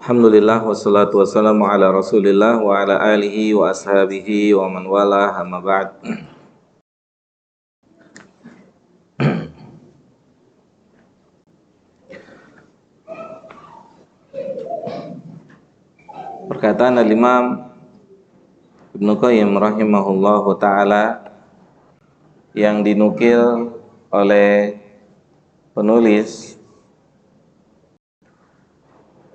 Alhamdulillah wassalatu wassalamu ala Rasulillah wa ala alihi wa ashabihi wa man wala amma ba'd. Perkataan Al-Imam Ibnu Qayyim rahimahullahu taala yang dinukil oleh penulis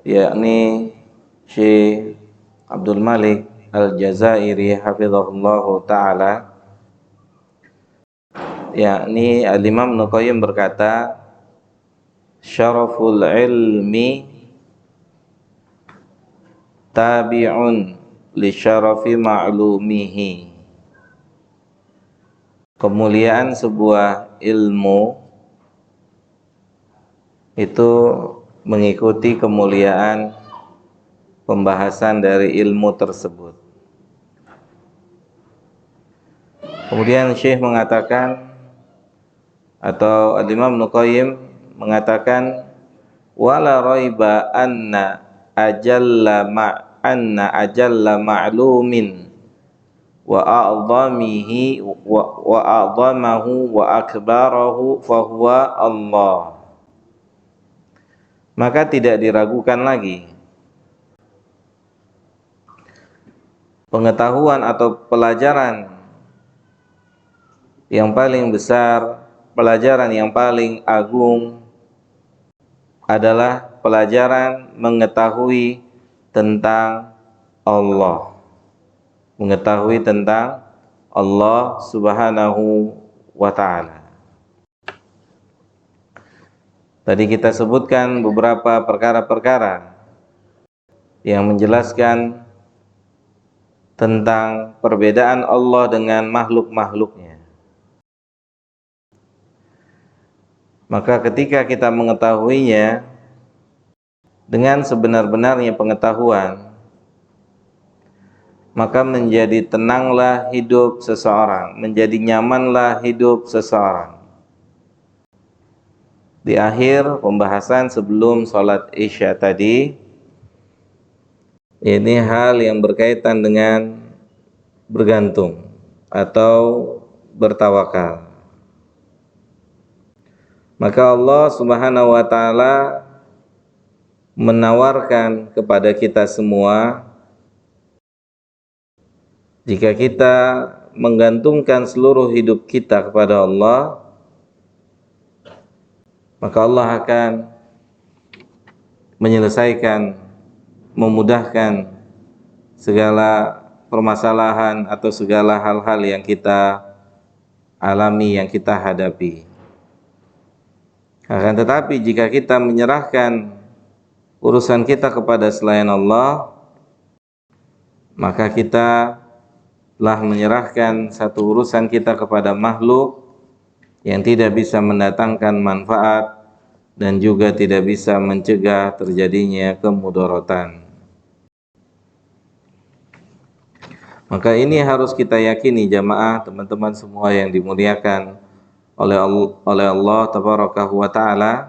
yakni Syekh Abdul Malik Al-Jazairi hafizahullahu taala, yakni Al-Imam Ibnu Qayyim berkata, syaraful ilmi tabi'un li syarafi ma'lumihi. Kemuliaan sebuah ilmu itu mengikuti kemuliaan pembahasan dari ilmu tersebut. Kemudian Syekh mengatakan, atau Al-Imam Ibnu Qayyim mengatakan, wala raiba anna ajalla ma'lumin wa a'zamihi wa a'zamahu wa akbarahu fahuwa Allah. Maka tidak diragukan lagi, pengetahuan atau pelajaran yang paling besar, pelajaran yang paling agung adalah pelajaran mengetahui tentang Allah, mengetahui tentang Allah Subhanahu wa ta'ala. Tadi kita sebutkan beberapa perkara-perkara yang menjelaskan tentang perbedaan Allah dengan makhluk-makhluknya. Maka ketika kita mengetahuinya dengan sebenar-benarnya pengetahuan, maka menjadi tenanglah hidup seseorang, menjadi nyamanlah hidup seseorang. Di akhir pembahasan sebelum sholat Isya tadi, ini hal yang berkaitan dengan bergantung atau bertawakal. Maka Allah Subhanahu wa ta'ala menawarkan kepada kita semua, jika kita menggantungkan seluruh hidup kita kepada Allah, maka Allah akan menyelesaikan, memudahkan segala permasalahan atau segala hal-hal yang kita alami, yang kita hadapi. Akan tetapi jika kita menyerahkan urusan kita kepada selain Allah, maka kita telah menyerahkan satu urusan kita kepada makhluk yang tidak bisa mendatangkan manfaat dan juga tidak bisa mencegah terjadinya kemudaratan. Maka ini harus kita yakini jamaah, teman-teman semua yang dimuliakan oleh Allah Tabarakahu wa ta'ala.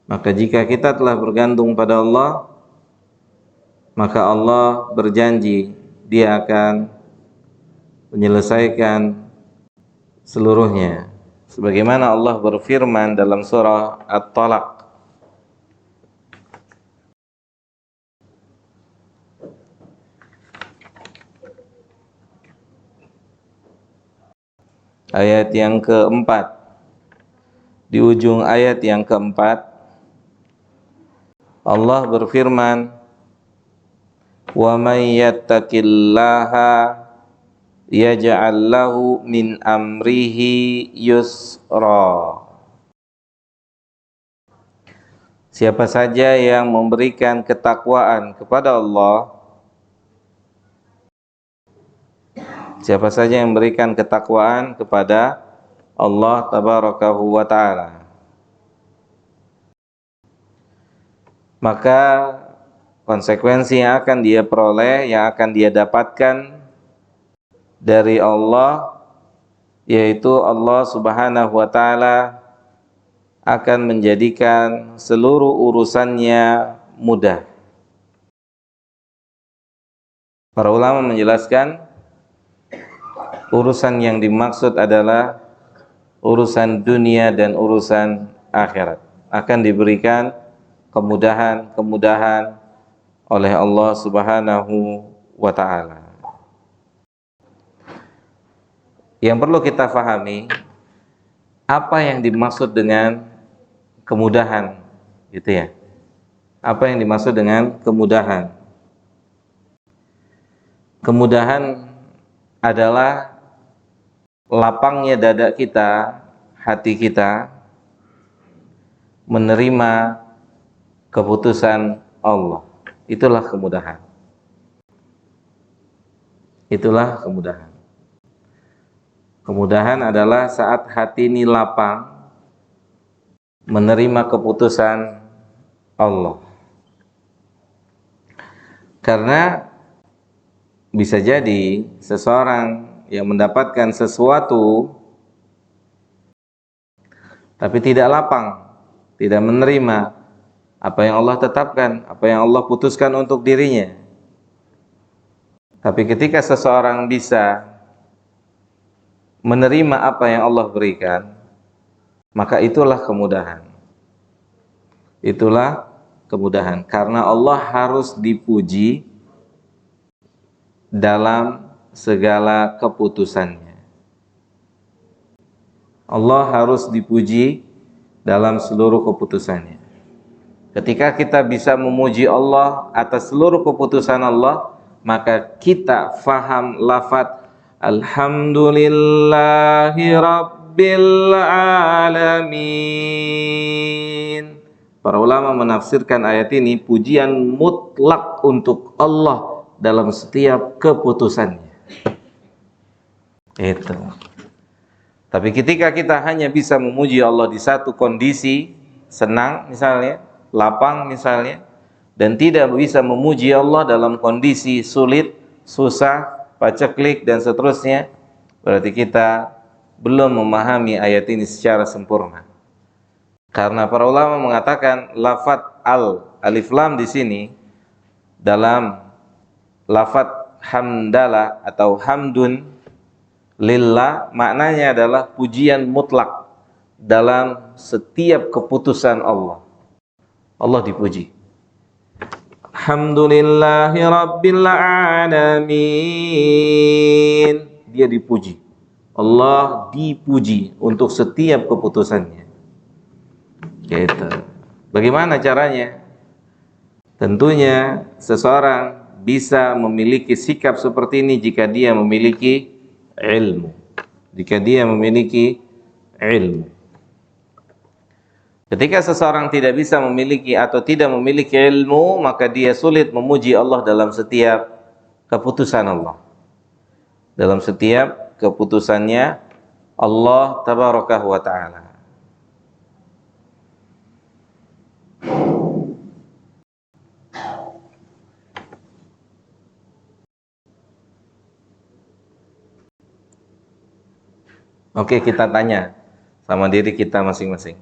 Maka jika kita telah bergantung pada Allah, maka Allah berjanji Dia akan menyelesaikan seluruhnya. Sebagaimana Allah berfirman dalam surah At-Talaq, ayat yang keempat, di ujung ayat yang keempat, Allah berfirman, wa may yattaqillaha yaj'al lahu min amrihi yusra. Siapa saja yang memberikan ketakwaan kepada Allah, siapa saja yang memberikan ketakwaan kepada Allah Tabarakahu wa ta'ala, maka konsekuensi yang akan dia peroleh, yang akan dia dapatkan dari Allah, yaitu Allah Subhanahu wa ta'ala akan menjadikan seluruh urusannya mudah. Para ulama menjelaskan urusan yang dimaksud adalah urusan dunia dan urusan akhirat. Akan diberikan kemudahan-kemudahan oleh Allah Subhanahu wa ta'ala. Yang perlu kita fahami, apa yang dimaksud dengan kemudahan, gitu ya. Apa yang dimaksud dengan kemudahan? Kemudahan adalah lapangnya dada kita, hati kita menerima keputusan Allah. Itulah kemudahan. Itulah kemudahan. Kemudahan adalah saat hati ini lapang menerima keputusan Allah. Karena bisa jadi seseorang yang mendapatkan sesuatu tapi tidak lapang, tidak menerima apa yang Allah tetapkan, apa yang Allah putuskan untuk dirinya. Tapi ketika seseorang bisa menerima apa yang Allah berikan, maka itulah kemudahan. Itulah kemudahan, karena Allah harus dipuji dalam segala keputusannya. Allah harus dipuji dalam seluruh keputusannya. Ketika kita bisa memuji Allah atas seluruh keputusan Allah, maka kita faham lafaz Alhamdulillahi Rabbil Alamin. Para ulama menafsirkan ayat ini pujian mutlak untuk Allah dalam setiap keputusannya. Itu. Tapi ketika kita hanya bisa memuji Allah di satu kondisi, senang misalnya, lapang misalnya, dan tidak bisa memuji Allah dalam kondisi sulit, susah, paceklik dan seterusnya, berarti kita belum memahami ayat ini secara sempurna. Karena para ulama mengatakan lafaz alif lam di sini dalam lafaz hamdalah atau hamdun lillah maknanya adalah pujian mutlak dalam setiap keputusan Allah. Allah dipuji. Alhamdulillahi Rabbil Alamin. Dia dipuji. Allah dipuji untuk setiap keputusannya. Gitu. Bagaimana caranya? Tentunya seseorang bisa memiliki sikap seperti ini jika dia memiliki ilmu. Jika dia memiliki ilmu. Ketika seseorang tidak bisa memiliki atau tidak memiliki ilmu, maka dia sulit memuji Allah dalam setiap keputusan Allah. Dalam setiap keputusannya Allah tabaraka wa ta'ala. Oke, kita tanya sama diri kita masing-masing.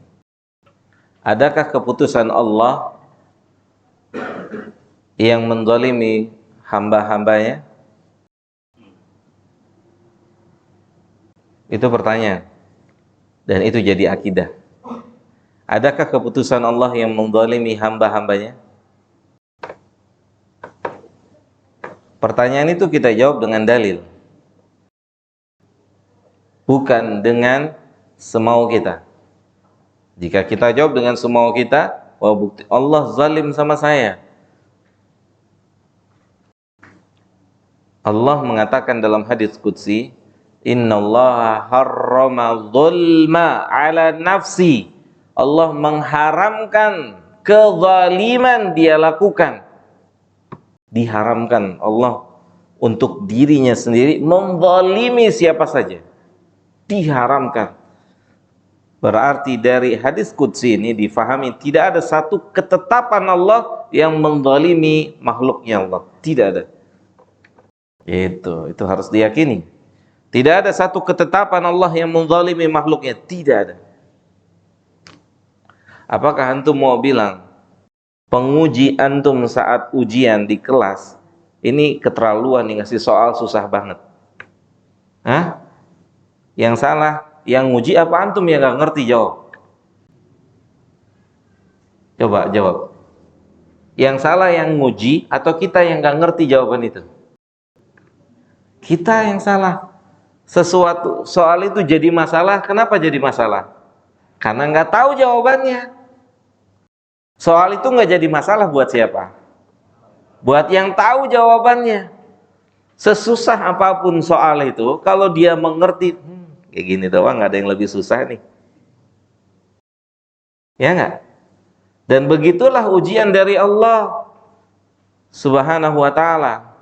Adakah keputusan Allah yang menzalimi hamba-hambanya? Itu pertanyaan. Dan itu jadi akidah. Adakah keputusan Allah yang menzalimi hamba-hambanya? Pertanyaan itu kita jawab dengan dalil. Bukan dengan semau kita. Jika kita jawab dengan semau kita, wah bukti Allah zalim sama saya. Allah mengatakan dalam hadis qudsi, innallaha harrama zulma ala nafsi. Allah mengharamkan kezaliman dia lakukan. Diharamkan Allah untuk dirinya sendiri menzalimi siapa saja. Diharamkan. Berarti dari hadis qudsi ini difahami tidak ada satu ketetapan Allah yang menzalimi makhluknya Allah. Tidak ada. Itu harus diyakini. Tidak ada satu ketetapan Allah yang menzalimi makhluknya. Tidak ada. Apakah antum mau bilang penguji antum saat ujian di kelas Ini keterlaluan nih ngasih soal susah banget. Hah? Yang salah yang nguji apa antum yang nggak ngerti? Jawab. Coba jawab. Yang salah yang nguji atau kita yang nggak ngerti jawaban itu? Kita yang salah. Sesuatu soal itu jadi masalah. Kenapa jadi masalah? Karena nggak tahu jawabannya. Soal itu nggak jadi masalah buat siapa? Buat yang tahu jawabannya. Sesusah apapun soal itu, kalau dia mengerti, kayak gini doang, nggak ada yang lebih susah nih. Ya nggak? Dan begitulah ujian dari Allah Subhanahu wa ta'ala.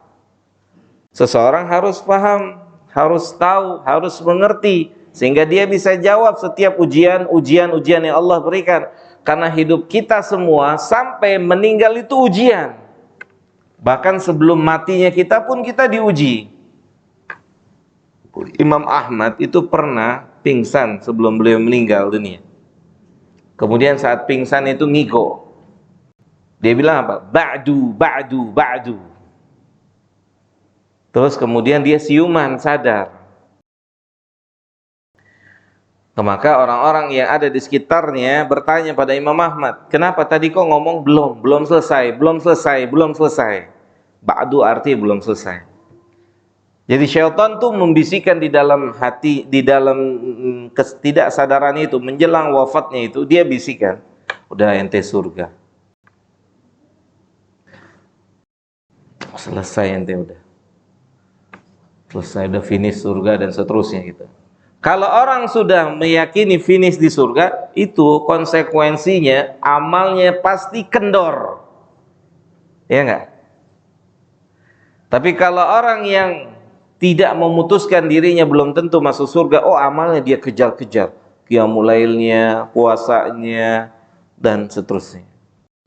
Seseorang harus paham, harus tahu, harus mengerti, sehingga dia bisa jawab setiap ujian yang Allah berikan. Karena hidup kita semua sampai meninggal itu ujian. Bahkan sebelum matinya kita pun kita diuji. Imam Ahmad itu pernah pingsan sebelum beliau meninggal dunia. Kemudian saat pingsan itu ngigo. Dia bilang apa? Ba'du, ba'du, ba'du. Terus kemudian dia siuman, sadar. Maka orang-orang yang ada di sekitarnya bertanya pada Imam Ahmad, kenapa tadi kok ngomong belum selesai. Ba'du arti belum selesai. Jadi syaitan tuh membisikkan di dalam hati, di dalam ketidaksadaran itu, menjelang wafatnya itu, dia bisikan, udah ente surga. Selesai ente udah. Selesai, udah finish surga dan seterusnya gitu. Kalau orang sudah meyakini finish di surga, itu konsekuensinya amalnya pasti kendor. Ya enggak? Tapi kalau orang yang tidak memutuskan dirinya belum tentu masuk surga, oh amalnya dia kejar-kejar, qiyamul lailnya, puasanya dan seterusnya.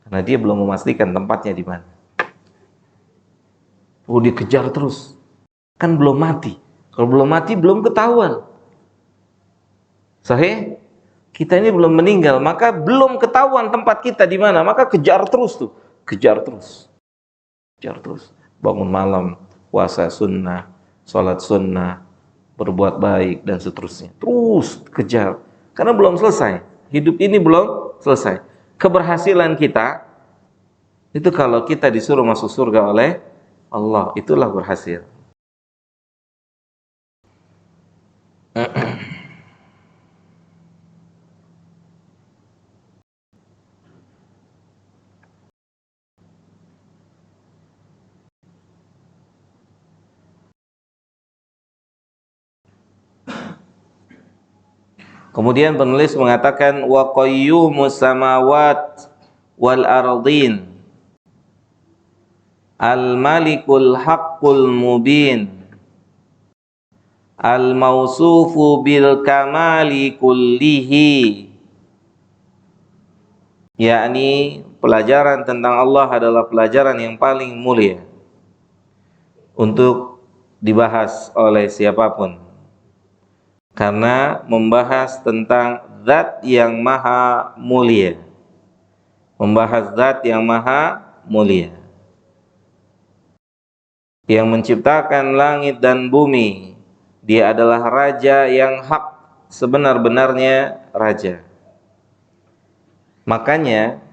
Karena dia belum memastikan tempatnya di mana. Oh dikejar terus. Kan belum mati. Kalau belum mati belum ketahuan. Sahih? Kita ini belum meninggal, maka belum ketahuan tempat kita di mana, maka kejar terus tuh, kejar terus. Bangun malam, puasa sunnah, sholat sunnah, berbuat baik dan seterusnya. Terus kejar, karena belum selesai. Hidup ini belum selesai. Keberhasilan kita itu kalau kita disuruh masuk surga oleh Allah, itulah berhasil. Kemudian penulis mengatakan wa qayyumus samawat wal ardin al malikul haqqul mubin al mausufu bil kamali kullihi, yakni pelajaran tentang Allah adalah pelajaran yang paling mulia untuk dibahas oleh siapapun. Karena membahas tentang zat yang maha mulia. Membahas zat yang maha mulia. Yang menciptakan langit dan bumi. Dia adalah raja yang hak, sebenar-benarnya raja. Makanya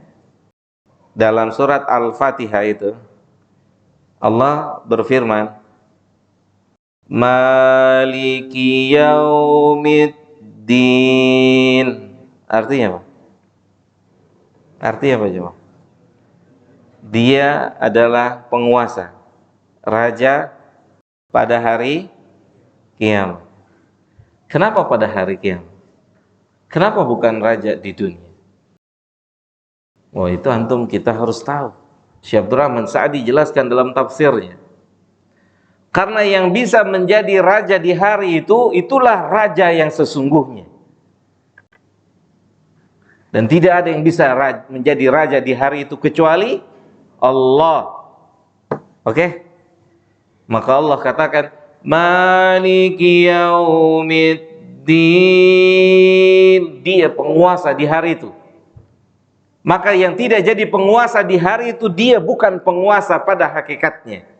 dalam surat Al-Fatihah itu Allah berfirman, Maliki yaumiddin. Artinya apa? Artinya apa coba? Dia adalah penguasa, raja pada hari kiamat. Kenapa pada hari kiamat? Kenapa bukan raja di dunia? Oh itu antum kita harus tahu. Syekh Abdurrahman Sa'di jelaskan dalam tafsirnya. Karena yang bisa menjadi raja di hari itu, itulah raja yang sesungguhnya. Dan tidak ada yang bisa menjadi raja di hari itu kecuali Allah. Oke? Maka Allah katakan, Maliki yaumiddin. Dia penguasa di hari itu. Maka yang tidak jadi penguasa di hari itu, dia bukan penguasa pada hakikatnya.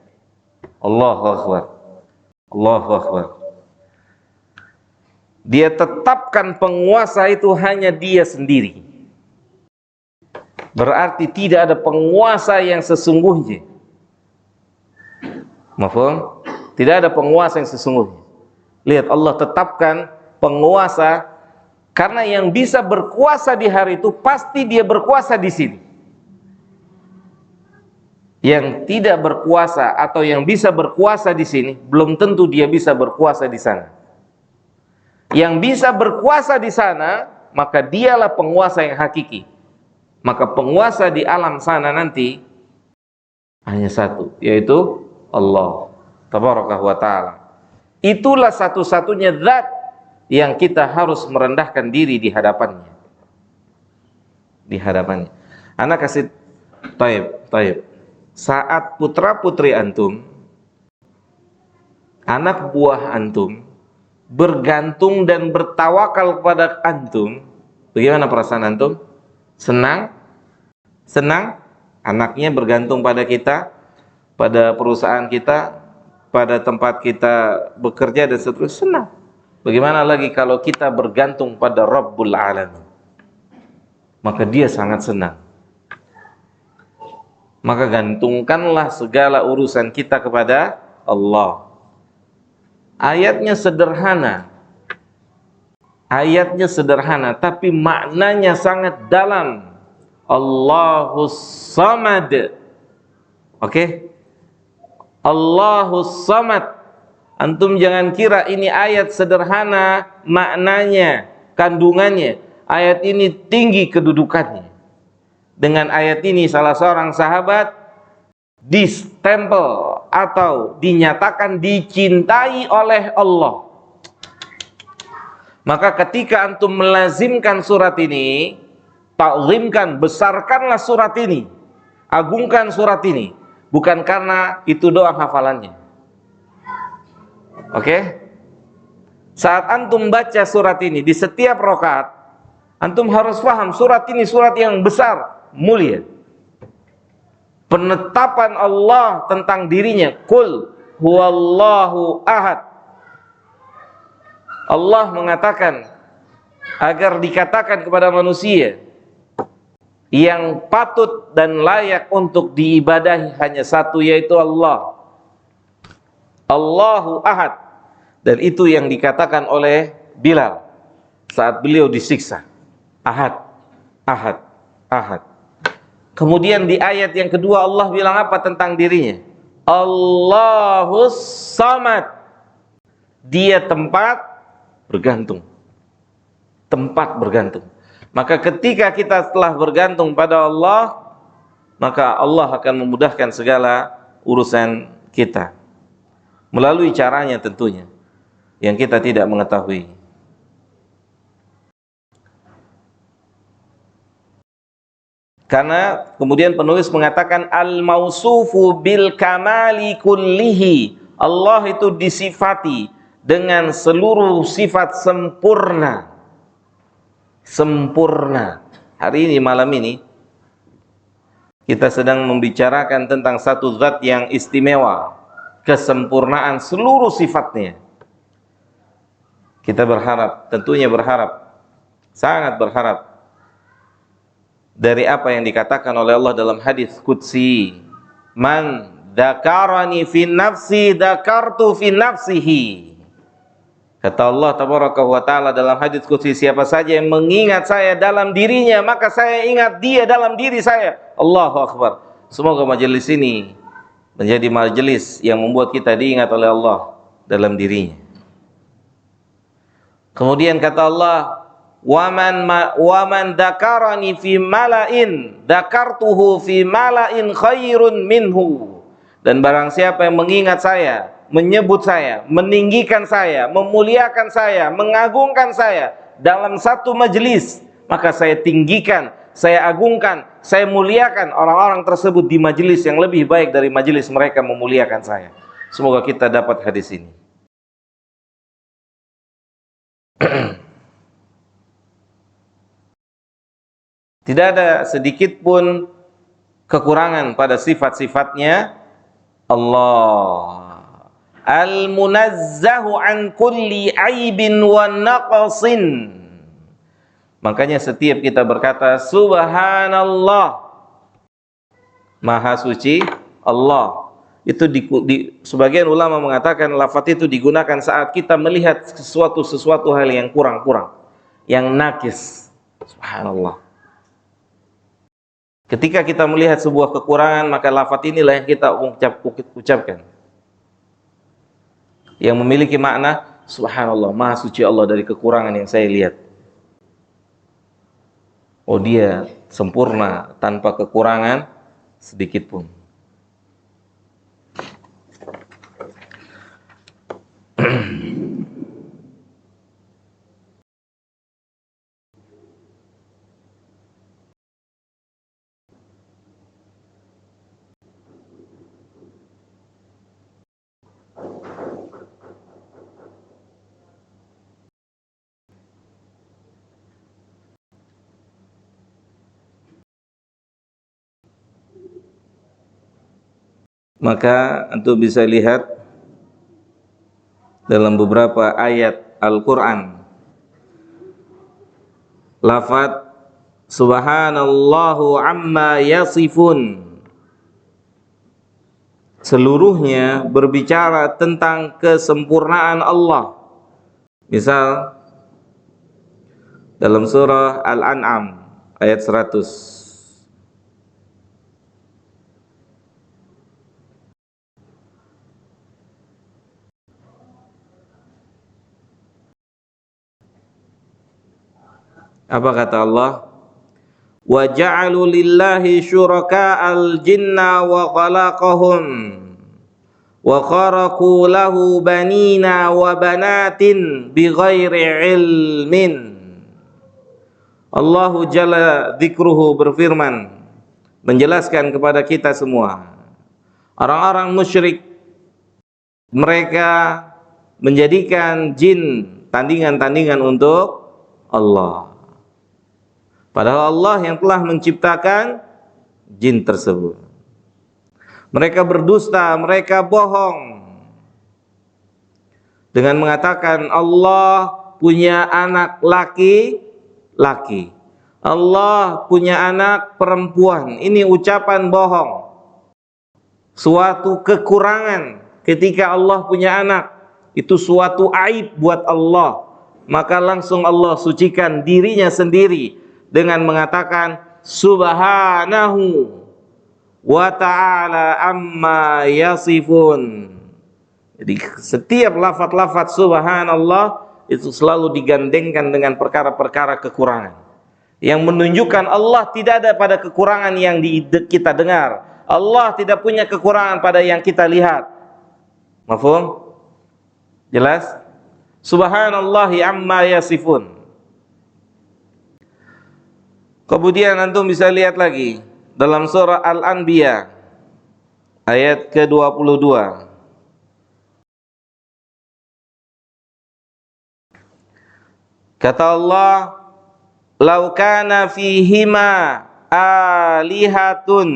Allahu Akbar. Allahu Akbar. Dia tetapkan penguasa itu hanya dia sendiri. Berarti tidak ada penguasa yang sesungguhnya. Mafhum? Tidak ada penguasa yang sesungguhnya. Lihat, Allah tetapkan penguasa, karena yang bisa berkuasa di hari itu pasti dia berkuasa di sini. Yang tidak berkuasa atau yang bisa berkuasa di sini belum tentu dia bisa berkuasa di sana. Yang bisa berkuasa di sana, maka dialah penguasa yang hakiki. Maka penguasa di alam sana nanti hanya satu, yaitu Allah Tabaraka wa ta'ala. Itulah satu-satunya zat yang kita harus merendahkan diri di hadapannya. Di hadapannya. Anak kasih taib. Saat putra-putri antum, anak buah antum, bergantung dan bertawakal kepada antum, bagaimana perasaan antum? Senang? Senang? Anaknya bergantung pada kita, pada perusahaan kita, pada tempat kita bekerja dan seterusnya, senang. Bagaimana lagi kalau kita bergantung pada Rabbul Alamin? Maka dia sangat senang. Maka gantungkanlah segala urusan kita kepada Allah. Ayatnya sederhana. Ayatnya sederhana, tapi maknanya sangat dalam. Allahus Samad. Oke? Allahus Samad. Antum jangan kira ini ayat sederhana maknanya, kandungannya. Ayat ini tinggi kedudukannya. Dengan ayat ini salah seorang sahabat distempel atau dinyatakan dicintai oleh Allah. Maka ketika antum melazimkan surat ini, ta'zimkan, besarkanlah surat ini, agungkan surat ini, bukan karena itu doang hafalannya. Oke? Saat antum baca surat ini di setiap rakaat, antum harus paham surat ini surat yang besar, mulia. Penetapan Allah tentang dirinya, Qul huwallahu ahad. Allah mengatakan agar dikatakan kepada manusia yang patut dan layak untuk diibadahi hanya satu, yaitu Allah. Allahu ahad. Dan itu yang dikatakan oleh Bilal saat beliau disiksa. Ahad, ahad, ahad. Kemudian di ayat yang kedua Allah bilang apa tentang dirinya? Allahus Samad. Dia tempat bergantung. Tempat bergantung. Maka ketika kita telah bergantung pada Allah, maka Allah akan memudahkan segala urusan kita. Melalui caranya tentunya, yang kita tidak mengetahui. Karena kemudian penulis mengatakan al-mausufu bil kamali kullihi. Allah itu disifati dengan seluruh sifat sempurna. Sempurna. Hari ini, malam ini, kita sedang membicarakan tentang satu zat yang istimewa, kesempurnaan seluruh sifatnya. Kita berharap, tentunya berharap, sangat berharap dari apa yang dikatakan oleh Allah dalam hadis qudsi, man dzakarani fi nafsi dzakartu fi nafsihi. Kata Allah tabaraka wa taala dalam hadis qudsi, siapa saja yang mengingat saya dalam dirinya, maka saya ingat dia dalam diri saya. Allahu akbar. Semoga majelis ini menjadi majelis yang membuat kita diingat oleh Allah dalam dirinya. Kemudian kata Allah, waman dzakarani fi mala'in dzakartuhu fi mala'in khairun minhu. Dan barang siapa yang mengingat saya, menyebut saya, meninggikan saya, memuliakan saya, mengagungkan saya dalam satu majelis, maka saya tinggikan, saya agungkan, saya muliakan orang-orang tersebut di majelis yang lebih baik dari majelis mereka memuliakan saya. Semoga kita dapat hadis ini. Tidak ada sedikit pun kekurangan pada sifat-sifatnya, Allah. Al-munazzahu an kulli aibin wa naqsin. Makanya setiap kita berkata subhanallah, maha suci Allah, itu sebagian ulama mengatakan lafaz itu digunakan saat kita melihat sesuatu hal yang kurang, yang nakis. Subhanallah. Ketika kita melihat sebuah kekurangan, maka lafaz inilah yang kita ucapkan, yang memiliki makna subhanallah, maha suci Allah dari kekurangan yang saya lihat. Oh, dia sempurna tanpa kekurangan sedikit pun. Maka antum bisa lihat dalam beberapa ayat Al-Quran lafaz subhanallahu amma yasifun seluruhnya berbicara tentang kesempurnaan Allah. Misal dalam surah Al-An'am ayat 100, apa kata Allah? Wa ja'alu lillahi syuraka'al jinna wa khalaqahum wa kharaqu lahu banina wa banatin bighairi ilmin. Allahu jalla dzikruhu berfirman, menjelaskan kepada kita semua, orang-orang musyrik mereka menjadikan jin tandingan-tandingan untuk Allah. Padahal Allah yang telah menciptakan jin tersebut. Mereka berdusta, mereka bohong dengan mengatakan Allah punya anak laki-laki, Allah punya anak perempuan. Ini ucapan bohong, suatu kekurangan. Ketika Allah punya anak, itu suatu aib buat Allah. Maka langsung Allah sucikan dirinya sendiri dengan mengatakan subhanahu wa ta'ala amma yasifun. Jadi setiap lafaz-lafaz subhanallah itu selalu digandengkan dengan perkara-perkara kekurangan yang menunjukkan Allah tidak ada pada kekurangan yang kita dengar. Allah tidak punya kekurangan pada yang kita lihat. Mafhum? Jelas? Subhanallahi amma yasifun. Kemudian antum bisa lihat lagi dalam surah Al-Anbiya ayat ke-22. Kata Allah, "Lau kana fihima alihatun."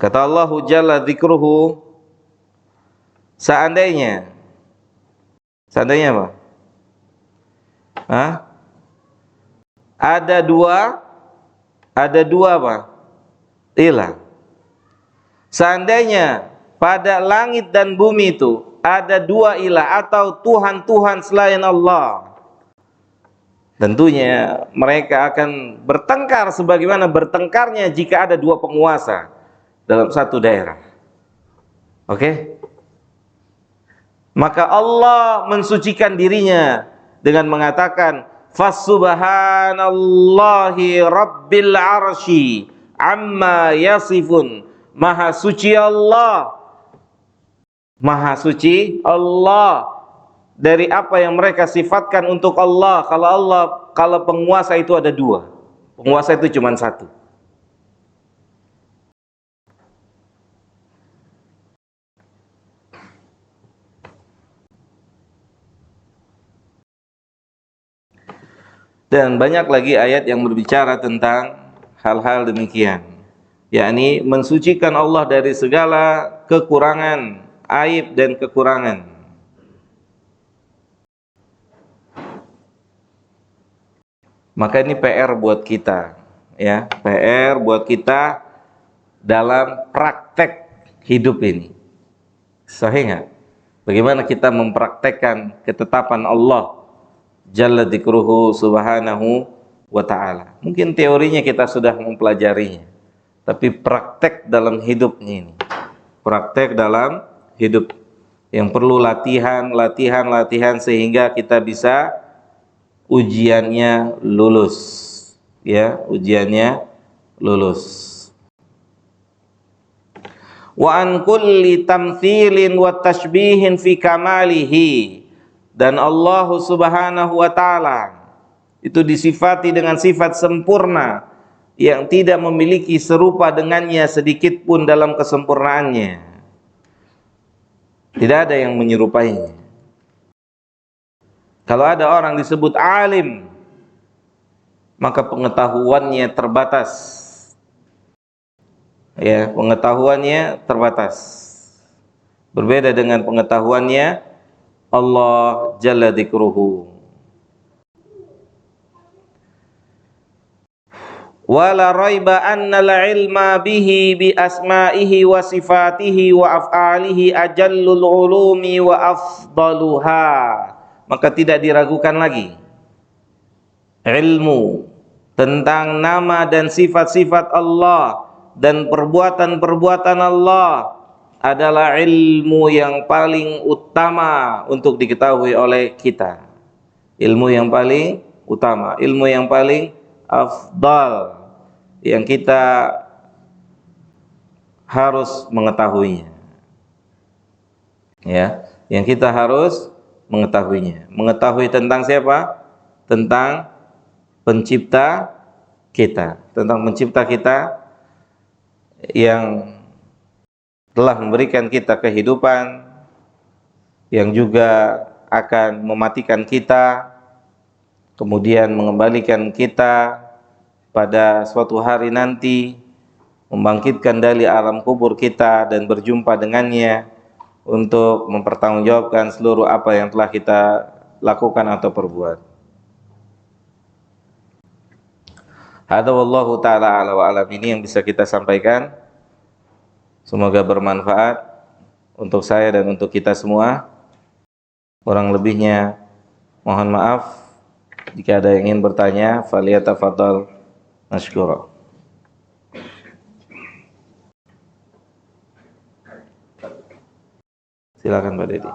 Kata Allah jalla dzikruhu, seandainya apa? Ada dua apa? Ilah. Seandainya pada langit dan bumi itu ada dua ilah atau Tuhan-Tuhan selain Allah, tentunya mereka akan bertengkar sebagaimana bertengkarnya jika ada dua penguasa dalam satu daerah. Oke? Maka Allah mensucikan dirinya dengan mengatakan fasubhanallahi rabbil arsy amma yasifun. Maha suci Allah, maha suci Allah dari apa yang mereka sifatkan untuk Allah. Kalau penguasa itu ada dua, penguasa itu cuma satu. Dan banyak lagi ayat yang berbicara tentang hal-hal demikian, yakni mensucikan Allah dari segala kekurangan, aib dan kekurangan. Maka ini PR buat kita, ya, PR buat kita dalam praktek hidup ini. Sahih nggak? Bagaimana kita mempraktekkan ketetapan Allah Jalla dzikruhu subhanahu wa ta'ala. Mungkin teorinya kita sudah mempelajarinya, tapi praktek dalam hidupnya ini, praktek dalam hidup yang perlu latihan sehingga kita bisa ujiannya lulus, ya, ujiannya lulus. Wa an kulli tamthilin wa tashbihin fi kamalihi, dan Allah Subhanahu wa taala itu disifati dengan sifat sempurna yang tidak memiliki serupa dengannya sedikit pun dalam kesempurnaannya. Tidak ada yang menyerupainya. Kalau ada orang disebut alim, maka pengetahuannya terbatas. Ya, pengetahuannya terbatas. Berbeda dengan pengetahuannya Allah Jalla dzikruhu. Wala raiba anna al-ilma bihi bi asma'ihi wa sifatihi wa af'alihi ajallul ulumi wa afdaluha. Maka tidak diragukan lagi, ilmu tentang nama dan sifat-sifat Allah dan perbuatan-perbuatan Allah adalah ilmu yang paling utama untuk diketahui oleh kita. Ilmu yang paling utama, ilmu yang paling afdal, yang kita harus mengetahuinya, ya, yang kita harus mengetahuinya. Mengetahui tentang siapa? Tentang pencipta kita, tentang pencipta kita yang telah memberikan kita kehidupan, yang juga akan mematikan kita, kemudian mengembalikan kita pada suatu hari nanti, membangkitkan dari alam kubur kita dan berjumpa dengannya untuk mempertanggungjawabkan seluruh apa yang telah kita lakukan atau perbuat. Hadza wallahu ta'ala ala wa alam, ini yang bisa kita sampaikan. Semoga bermanfaat untuk saya dan untuk kita semua. Kurang lebihnya mohon maaf. Jika ada yang ingin bertanya, faliyatafadhal mashkura. Silakan Pak Dedi.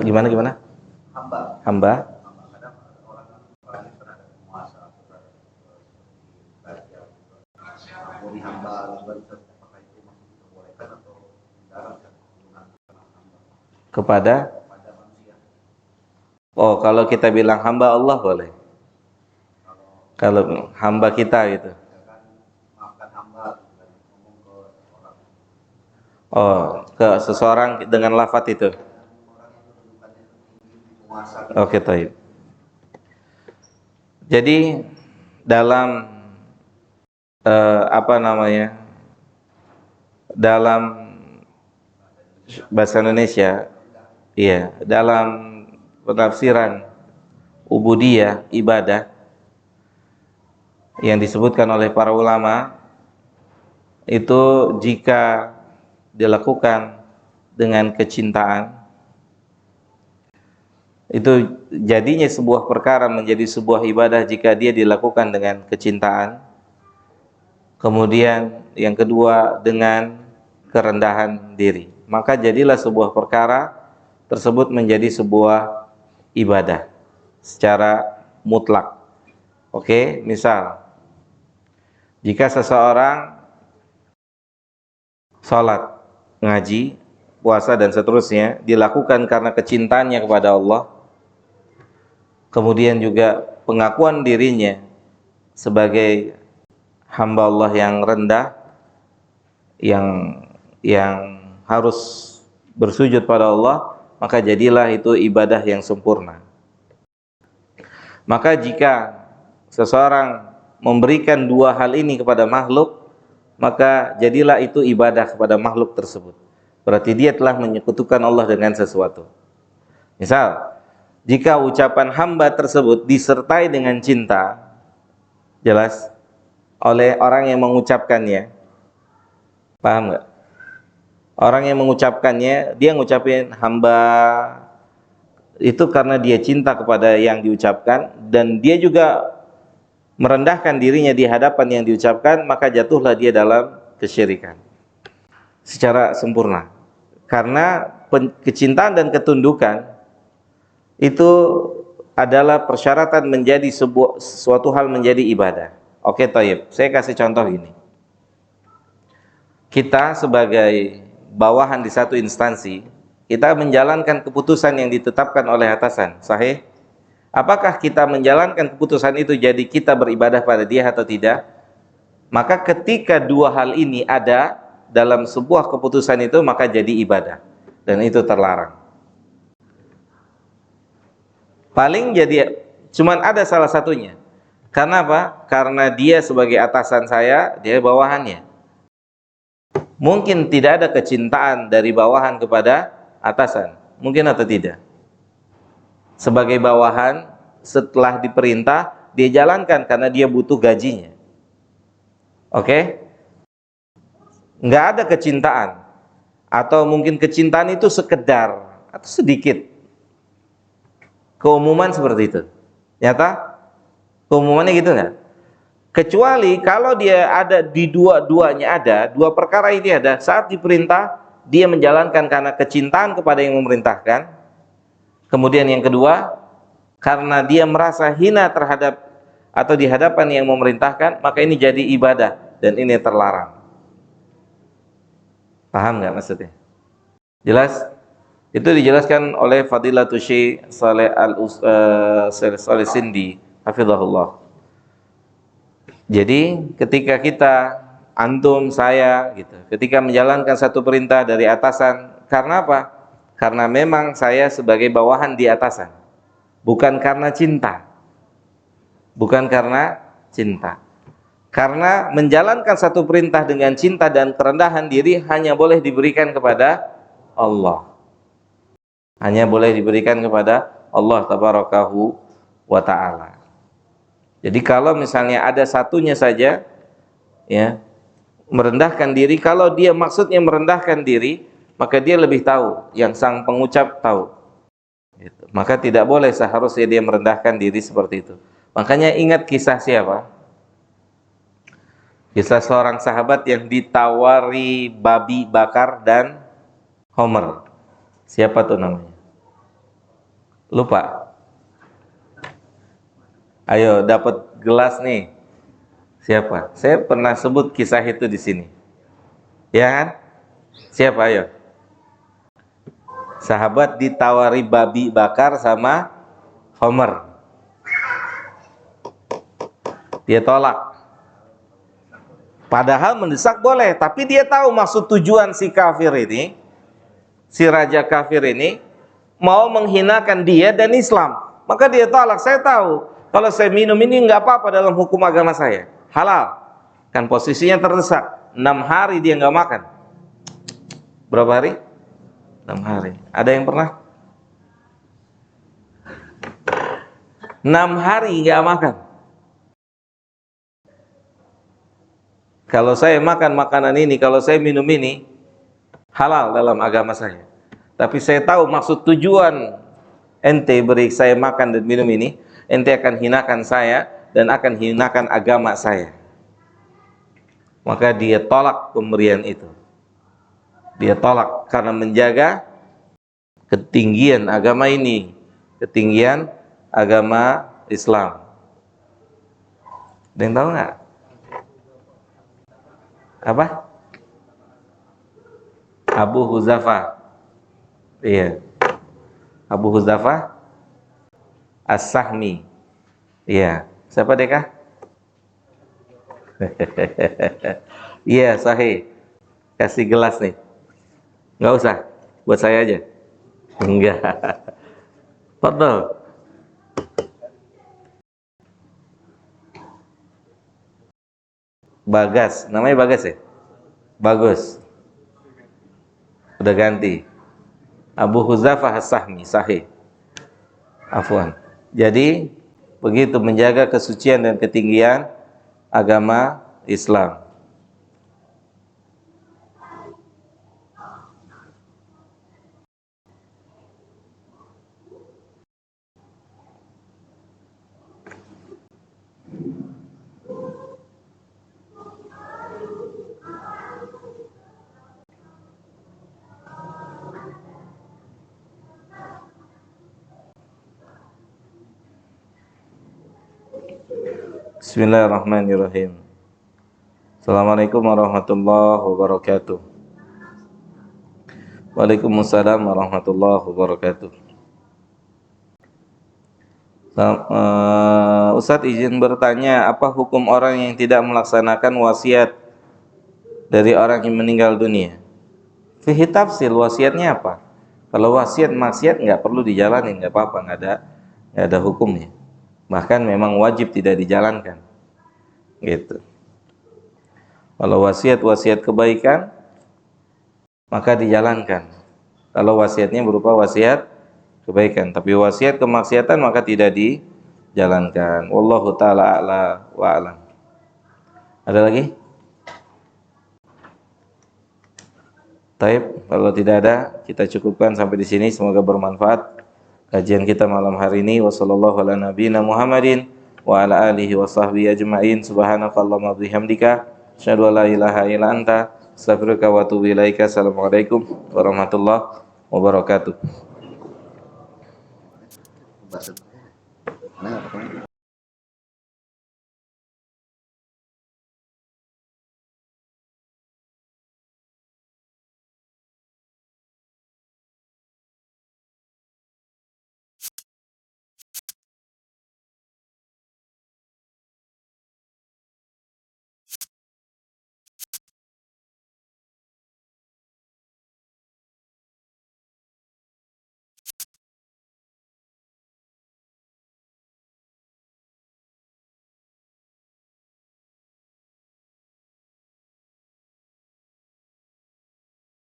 Gimana? Hamba. Kepada? Oh, kalau kita bilang hamba Allah boleh. Kalau hamba kita gitu. Oh, ke seseorang dengan lafaz itu. Oke, taib. Jadi dalam dalam bahasa Indonesia, iya, dalam penafsiran ubudiyah, ibadah yang disebutkan oleh para ulama, itu jika dilakukan dengan kecintaan, itu jadinya sebuah perkara menjadi sebuah ibadah jika dia dilakukan dengan kecintaan. Kemudian yang kedua dengan kerendahan diri, maka jadilah sebuah perkara tersebut menjadi sebuah ibadah secara mutlak. Oke, misal jika seseorang salat, ngaji, puasa dan seterusnya dilakukan karena kecintaannya kepada Allah, kemudian juga pengakuan dirinya sebagai hamba Allah yang rendah, yang harus bersujud pada Allah, maka jadilah itu ibadah yang sempurna. Maka jika seseorang memberikan dua hal ini kepada makhluk, maka jadilah itu ibadah kepada makhluk tersebut. Berarti dia telah menyekutukan Allah dengan sesuatu. Misal, jika ucapan hamba tersebut disertai dengan cinta, jelas, oleh orang yang mengucapkannya, paham nggak? Orang yang mengucapkannya, dia ngucapin hamba itu karena dia cinta kepada yang diucapkan, dan dia juga merendahkan dirinya di hadapan yang diucapkan, maka jatuhlah dia dalam kesyirikan secara sempurna. Karena kecintaan dan ketundukan itu adalah persyaratan menjadi suatu hal menjadi ibadah. Oke, Thayyib, saya kasih contoh gini. Kita sebagai bawahan di satu instansi, kita menjalankan keputusan yang ditetapkan oleh atasan, sahih? Apakah kita menjalankan keputusan itu jadi kita beribadah pada dia atau tidak? Maka ketika dua hal ini ada dalam sebuah keputusan itu, maka jadi ibadah, dan itu terlarang. Paling jadi cuman ada salah satunya. Karena apa? Karena dia sebagai atasan saya, dia bawahannya. Mungkin tidak ada kecintaan dari bawahan kepada atasan, mungkin atau tidak. Sebagai bawahan, setelah diperintah, dia jalankan karena dia butuh gajinya. Oke? Nggak ada kecintaan. Atau mungkin kecintaan itu sekedar atau sedikit. Keumuman seperti itu. Nyata? Keumumannya gitu nggak? Kecuali kalau dia ada di dua-duanya ada, dua perkara ini ada, saat diperintah, dia menjalankan karena kecintaan kepada yang memerintahkan. Kemudian yang kedua, karena dia merasa hina terhadap atau di hadapan yang memerintahkan, maka ini jadi ibadah dan ini terlarang. Paham nggak maksudnya? Jelas? Itu dijelaskan oleh Fadilatul Syekh Saleh Saleh Sindi, hafizahullah. Jadi ketika kita, antum, saya gitu, ketika menjalankan satu perintah dari atasan, karena apa? Karena memang saya sebagai bawahan di atasan, bukan karena cinta. Bukan karena cinta. Karena menjalankan satu perintah dengan cinta dan kerendahan diri hanya boleh diberikan kepada Allah. Hanya boleh diberikan kepada Allah tabarakahu wa ta'ala. Jadi kalau misalnya ada satunya saja, ya, merendahkan diri, kalau dia maksudnya merendahkan diri, maka dia lebih tahu, yang sang pengucap tahu. Gitu. Maka tidak boleh seharusnya dia merendahkan diri seperti itu. Makanya ingat kisah siapa? Kisah seorang sahabat yang ditawari babi bakar dan homer. Siapa tuh namanya? Lupa. Ayo, dapat gelas nih. Siapa? Saya pernah sebut kisah itu di sini. Ya kan? Siapa, ayo? Sahabat ditawari babi bakar sama homer. Dia tolak. Padahal mendesak boleh, tapi dia tahu maksud tujuan si kafir ini, si raja kafir ini, mau menghinakan dia dan Islam. Maka dia tolak. Saya tahu, kalau saya minum ini nggak apa-apa dalam hukum agama saya, halal. Kan posisinya terdesak, 6 hari dia nggak makan. Berapa hari? 6 hari. Ada yang pernah? 6 hari nggak makan. Kalau saya makan makanan ini, kalau saya minum ini, halal dalam agama saya. Tapi saya tahu maksud tujuan ente beri saya makan dan minum ini, ente akan hinakan saya dan akan hinakan agama saya. Maka dia tolak pemberian itu. Dia tolak karena menjaga ketinggian agama ini, ketinggian agama Islam. Ada yang tahu nggak? Apa? Abu Hudzafah. Iya. Abu Hudzafah As-Sahmi. Iya. Siapa Deka? Iya, sahih. Kasih gelas nih. Nggak usah, buat saya aja. Enggak. Fadhal. Bagas, namanya Bagas ya? Bagus. Udah ganti. Abu Huzafah As-Sahmi, sahih. Afwan. Jadi begitu menjaga kesucian dan ketinggian agama Islam. Bismillahirrahmanirrahim. Assalamualaikum warahmatullahi wabarakatuh. Waalaikumsalam warahmatullahi wabarakatuh. Ustadz izin bertanya, apa hukum orang yang tidak melaksanakan wasiat dari orang yang meninggal dunia? Fihi tafsil, wasiatnya apa? Kalau wasiat maksiat nggak perlu dijalanin, nggak apa-apa, nggak ada hukumnya. Bahkan memang wajib tidak dijalankan, gitu. Kalau wasiat kebaikan maka dijalankan. Kalau wasiatnya berupa wasiat kebaikan, tapi wasiat kemaksiatan maka tidak dijalankan. Wallahu taala a'la wa a'lam. Ada lagi? Taib, kalau tidak ada kita cukupkan sampai di sini. Semoga bermanfaat kajian kita malam hari ini. Wassallallahu ala nabiyina Muhammadin wa ala alihi wa sahbihi ajma'in. Subhanakallahumma bihamdika asyhadu an la ilaha illa anta astaghfiruka wa atubu ilaika. Assalamualaikum warahmatullahi wabarakatuh.